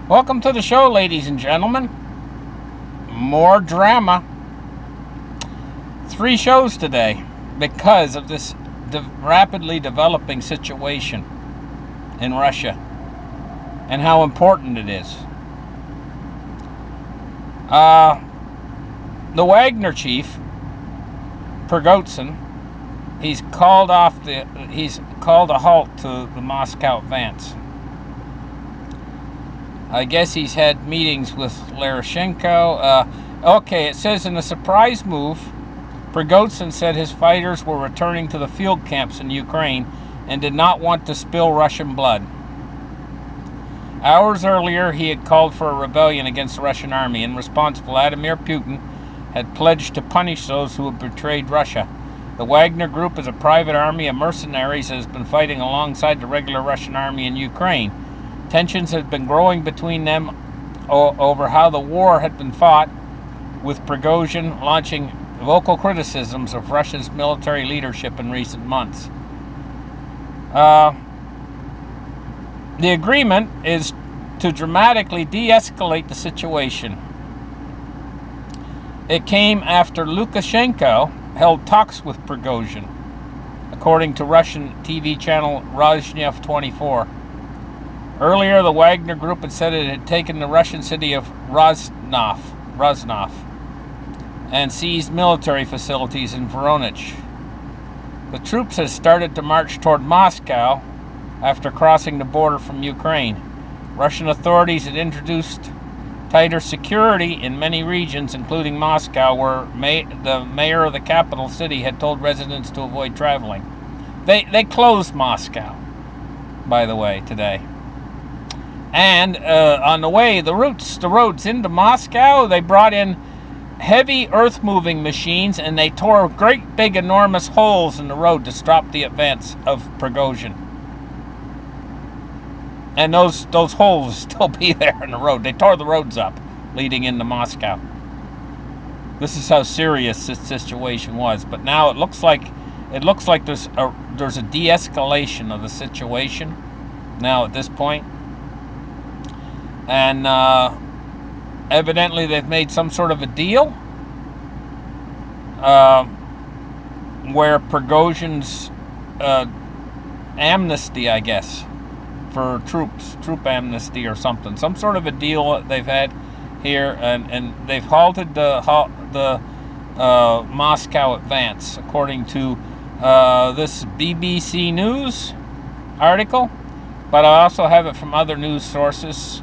Welcome to the show, ladies and gentlemen. More drama. 3 shows today because of this rapidly developing situation in Russia and how important it is. The Wagner chief, Prigozhin, he's called a halt to the Moscow advance. I guess he's had meetings with Leroshenko. It says in a surprise move, Prigozhin said his fighters were returning to the field camps in Ukraine and did not want to spill Russian blood. Hours earlier, he had called for a rebellion against the Russian army. In response, Vladimir Putin had pledged to punish those who had betrayed Russia. The Wagner Group is a private army of mercenaries that has been fighting alongside the regular Russian army in Ukraine. Tensions have been growing between them over how the war had been fought, with Prigozhin launching vocal criticisms of Russia's military leadership in recent months. The agreement is to dramatically de-escalate the situation. It came after Lukashenko held talks with Prigozhin, according to Russian TV channel Rosneft 24. Earlier, the Wagner Group had said it had taken the Russian city of Rosnov and seized military facilities in Voronezh. The troops had started to march toward Moscow after crossing the border from Ukraine. Russian authorities had introduced tighter security in many regions, including Moscow, where the mayor of the capital city had told residents to avoid traveling. They closed Moscow, by the way, today. And on the way, the roads into Moscow, they brought in heavy earth-moving machines, and they tore great big enormous holes in the road to stop the advance of Prigozhin. And those holes still be there in the road. They tore the roads up leading into Moscow. This is how serious this situation was. But now it looks like there's a de-escalation of the situation now at this point. And evidently they've made some sort of a deal where Prigozhin's amnesty, I guess, for troop amnesty or something, some sort of a deal they've had here, and they've halted the Moscow advance, according to this BBC News article. But I also have it from other news sources.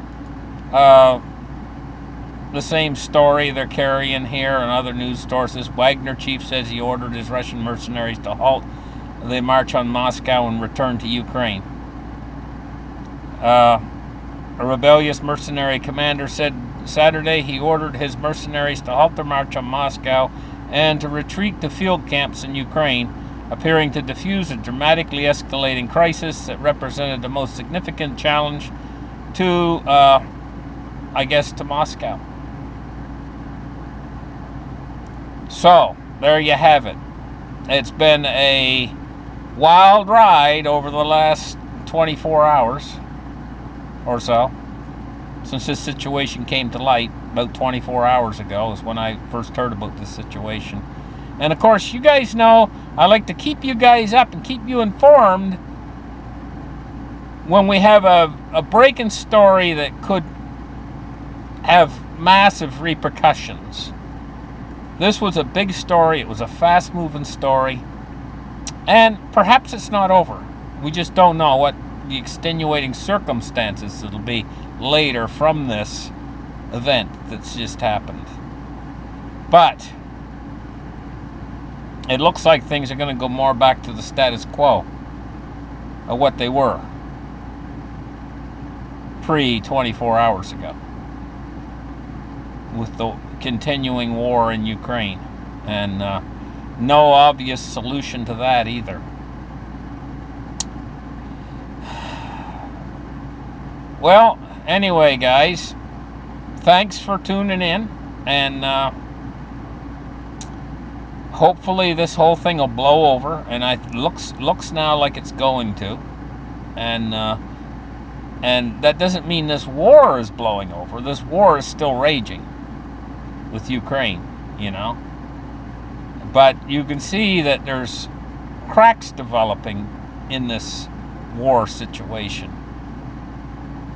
The same story they're carrying here and other news sources. Wagner chief says he ordered his Russian mercenaries to halt the march on Moscow and return to Ukraine. A rebellious mercenary commander said Saturday he ordered his mercenaries to halt their march on Moscow and to retreat to field camps in Ukraine, appearing to defuse a dramatically escalating crisis that represented the most significant challenge to Moscow. So, there you have it. It's been a wild ride over the last 24 hours or so since this situation came to light. About 24 hours ago is when I first heard about this situation. And of course, you guys know I like to keep you guys up and keep you informed when we have a breaking story that could have massive repercussions. This was a big story. It was a fast-moving story. And perhaps it's not over. We just don't know what the extenuating circumstances it'll be later from this event that's just happened. But it looks like things are going to go more back to the status quo of what they were pre-24 hours ago, with the continuing war in Ukraine, and no obvious solution to that either. Well, anyway, guys, thanks for tuning in, and hopefully this whole thing will blow over, and it looks now like it's going to, and And that doesn't mean this war is blowing over. This war is still raging with Ukraine, you know. But you can see that there's cracks developing in this war situation.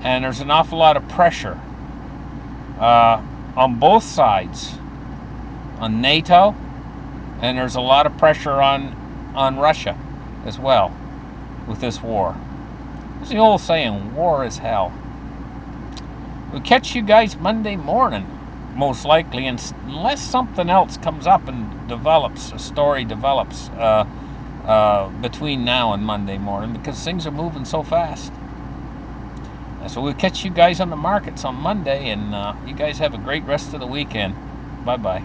And there's an awful lot of pressure on both sides, on NATO, and there's a lot of pressure on Russia as well with this war. There's the old saying, war is hell. We'll catch you guys Monday morning, most likely, unless something else comes up and develops, a story develops between now and Monday morning, because things are moving so fast. So we'll catch you guys on the markets on Monday, and you guys have a great rest of the weekend. Bye-bye.